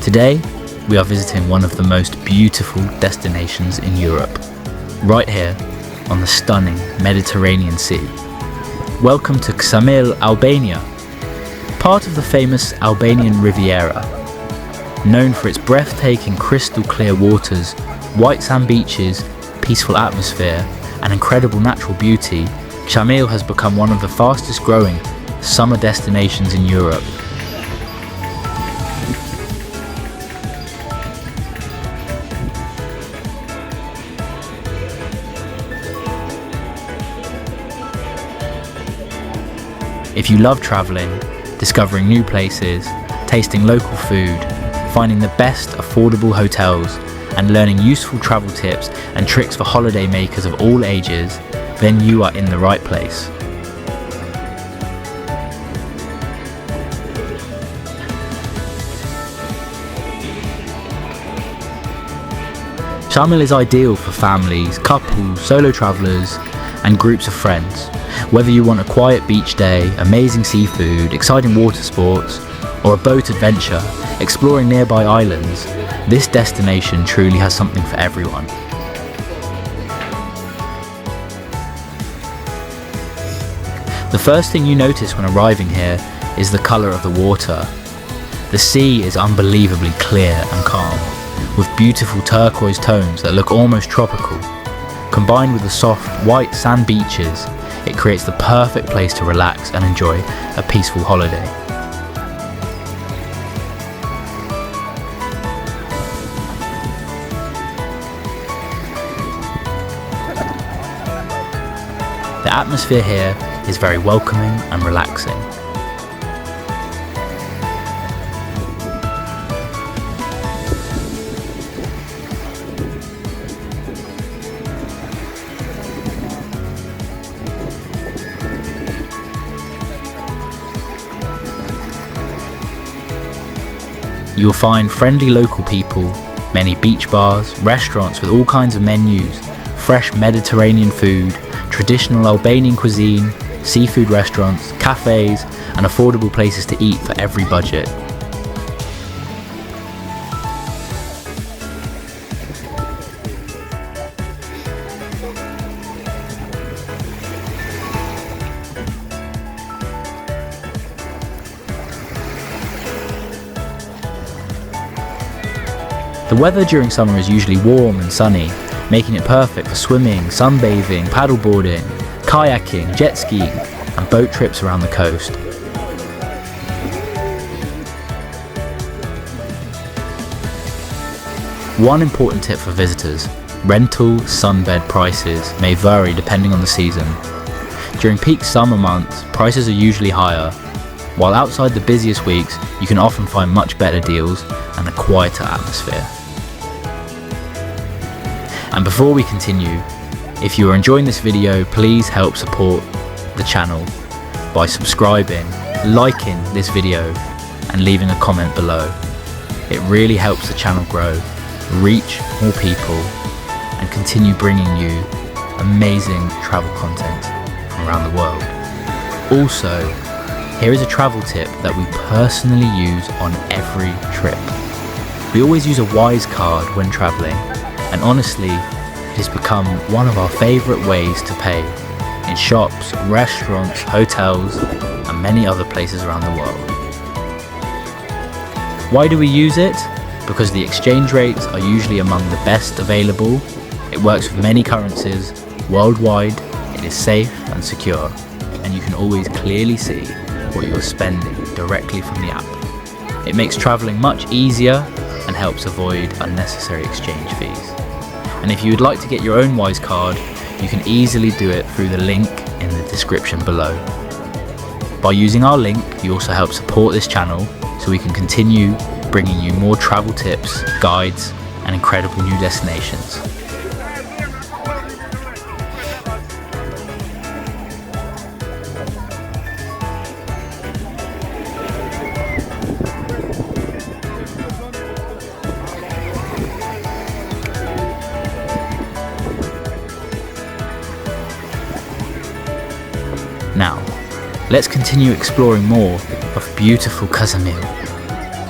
Today, we are visiting one of the most beautiful destinations in Europe, right here on the stunning Mediterranean Sea. Welcome to Ksamil, Albania, part of the famous Albanian Riviera. Known for its breathtaking crystal clear waters, white sand beaches, peaceful atmosphere, and incredible natural beauty, Ksamil has become one of the fastest growing summer destinations in Europe. If you love travelling, discovering new places, tasting local food, finding the best affordable hotels, and learning useful travel tips and tricks for holiday makers of all ages, then you are in the right place. Ksamil is ideal for families, couples, solo travellers, and groups of friends. Whether you want a quiet beach day, amazing seafood, exciting water sports, or a boat adventure, exploring nearby islands, this destination truly has something for everyone. The first thing you notice when arriving here is the colour of the water. The sea is unbelievably clear and calm, with beautiful turquoise tones that look almost tropical. Combined with the soft, white sand beaches, it creates the perfect place to relax and enjoy a peaceful holiday. The atmosphere here is very welcoming and relaxing. You will find friendly local people, many beach bars, restaurants with all kinds of menus, fresh Mediterranean food, traditional Albanian cuisine, seafood restaurants, cafes, and affordable places to eat for every budget. The weather during summer is usually warm and sunny, making it perfect for swimming, sunbathing, paddleboarding, kayaking, jet skiing, and boat trips around the coast. One important tip for visitors: rental sunbed prices may vary depending on the season. During peak summer months, prices are usually higher, while outside the busiest weeks, you can often find much better deals and a quieter atmosphere. And before we continue, if you are enjoying this video, please help support the channel by subscribing, liking this video, and leaving a comment below. It really helps the channel grow, reach more people, and continue bringing you amazing travel content from around the world. Also, here is a travel tip that we personally use on every trip. We always use a Wise card when traveling, and honestly, it has become one of our favourite ways to pay in shops, restaurants, hotels, and many other places around the world. Why do we use it? Because the exchange rates are usually among the best available, it works with many currencies worldwide, it is safe and secure, and you can always clearly see what you are spending directly from the app. It makes travelling much easier and helps avoid unnecessary exchange fees. And if you would like to get your own Wise card, you can easily do it through the link in the description below. By using our link, you also help support this channel so we can continue bringing you more travel tips, guides, and incredible new destinations. Now, let's continue exploring more of beautiful Ksamil.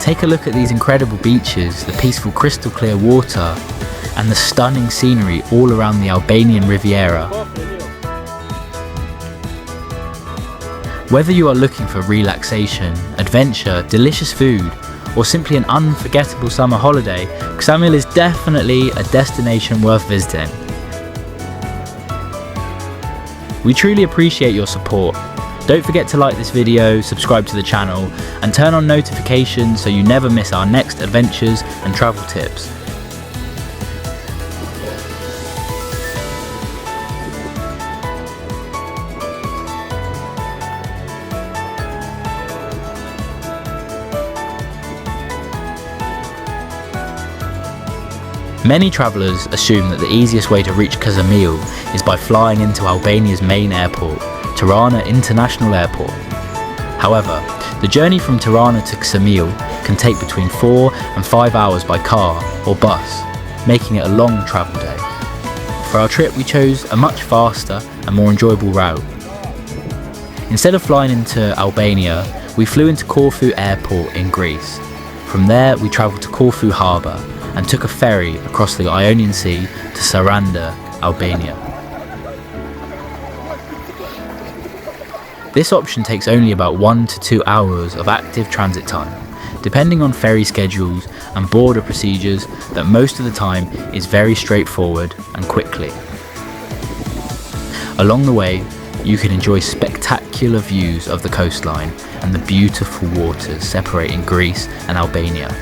Take a look at these incredible beaches, the peaceful crystal clear water, and the stunning scenery all around the Albanian Riviera. Whether you are looking for relaxation, adventure, delicious food, or simply an unforgettable summer holiday, Ksamil is definitely a destination worth visiting. We truly appreciate your support. Don't forget to like this video, subscribe to the channel, and turn on notifications so you never miss our next adventures and travel tips. Many travellers assume that the easiest way to reach Ksamil is by flying into Albania's main airport, Tirana International Airport. However, the journey from Tirana to Ksamil can take between 4 and 5 hours by car or bus, making it a long travel day. For our trip, we chose a much faster and more enjoyable route. Instead of flying into Albania, we flew into Corfu Airport in Greece. From there, we travelled to Corfu Harbour and took a ferry across the Ionian Sea to Sarandë, Albania. This option takes only about 1 to 2 hours of active transit time, depending on ferry schedules and border procedures that most of the time is very straightforward and quickly. Along the way, you can enjoy spectacular views of the coastline and the beautiful waters separating Greece and Albania.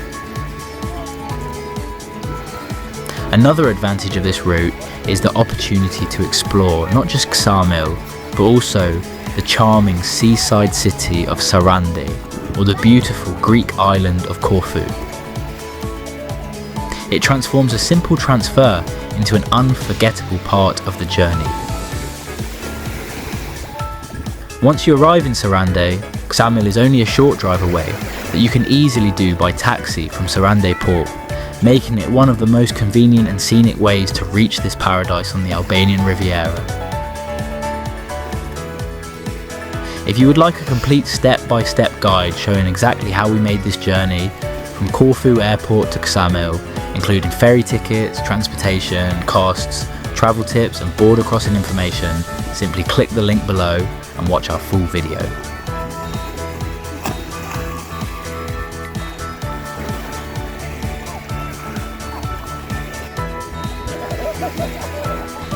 Another advantage of this route is the opportunity to explore not just Ksamil, but also the charming seaside city of Sarandë, or the beautiful Greek island of Corfu. It transforms a simple transfer into an unforgettable part of the journey. Once you arrive in Sarandë, Ksamil is only a short drive away that you can easily do by taxi from Sarandë Port, making it one of the most convenient and scenic ways to reach this paradise on the Albanian Riviera. If you would like a complete step-by-step guide showing exactly how we made this journey from Corfu Airport to Ksamil, including ferry tickets, transportation, costs, travel tips and border crossing information, simply click the link below and watch our full video.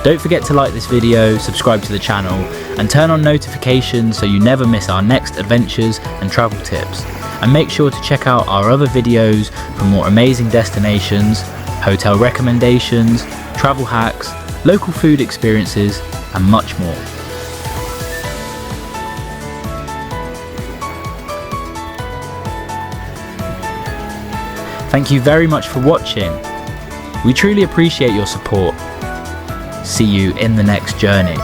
Don't forget to like this video, subscribe to the channel, and turn on notifications so you never miss our next adventures and travel tips. And make sure to check out our other videos for more amazing destinations, hotel recommendations, travel hacks, local food experiences, and much more. Thank you very much for watching. We truly appreciate your support. See you in the next journey.